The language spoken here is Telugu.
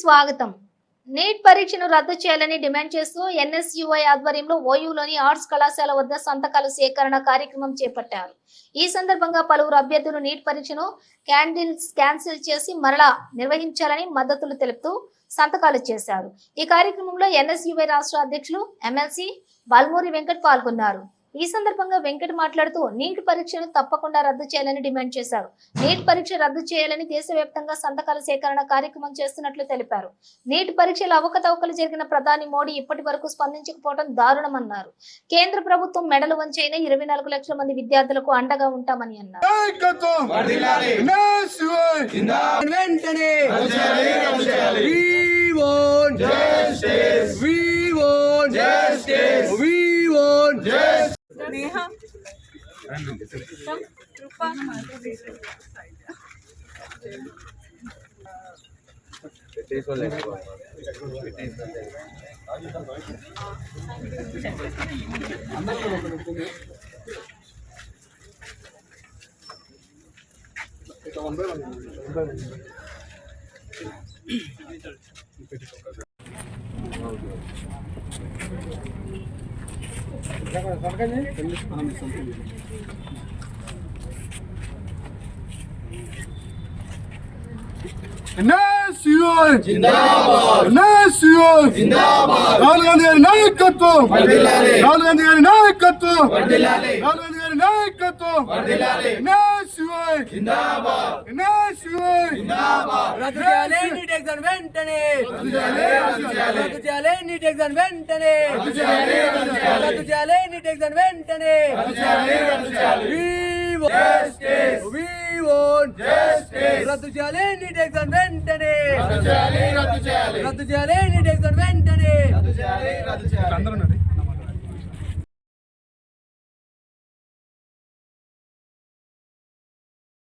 స్వాగతం. నీట్ పరీక్షను రద్దు చేయాలని డిమాండ్ చేస్తూ ఎన్ఎస్యుఐ ఆధ్వర్యంలో ఓయూలోని ఆర్ట్స్ కళాశాల వద్ద సంతకాల సేకరణ కార్యక్రమం చేపట్టారు. ఈ సందర్భంగా పలువురు అభ్యర్థులు నీట్ పరీక్షను క్యాన్సిల్ చేసి మరలా నిర్వహించాలని మద్దతులు తెలుపుతూ సంతకాలు చేశారు. ఈ కార్యక్రమంలో ఎన్ఎస్యుఐ రాష్ట్ర అధ్యక్షులు ఎమ్మెల్సీ బల్మూరి వెంకట్ పాల్గొన్నారు. ఈ సందర్భంగా వెంకట్ మాట్లాడుతూ నీట్ పరీక్షను తప్పకుండా రద్దు చేయాలని డిమాండ్ చేశారు. నీట్ పరీక్ష రద్దు చేయాలని దేశవ్యాప్తంగా సంతకాల సేకరణ కార్యక్రమం చేస్తున్నట్లు తెలిపారు. నీట్ పరీక్షల అవకతవకలు జరిగిన ప్రధాని మోడీ ఇప్పటి వరకు స్పందించకపోవడం దారుణమన్నారు. కేంద్ర ప్రభుత్వం మెడలు వంచైన 24 లక్షల మంది విద్యార్థులకు అండగా ఉంటామని అన్నారు. जिंदाबाद राहुल गांधी गारी नायकत्వం राहुल गांधी गारी नायकत्వం राहुल गांधी गारी नायकत्వం जिंदाबाद రద్దు చేయాలి నీట్ ఎగ్జామ్ వెంటనే రద్దు చేయాలి నీట్ ఎగ్జామ్ వెంటనే రద్దు చేయాలి నీట్ ఎగ్జామ్ వెంటనే రద్దు చేయాలి నీట్ ఎగ్జామ్ వెంటనే రద్దు చేయాలి నీట్ ఎగ్జామ్ వెంటనే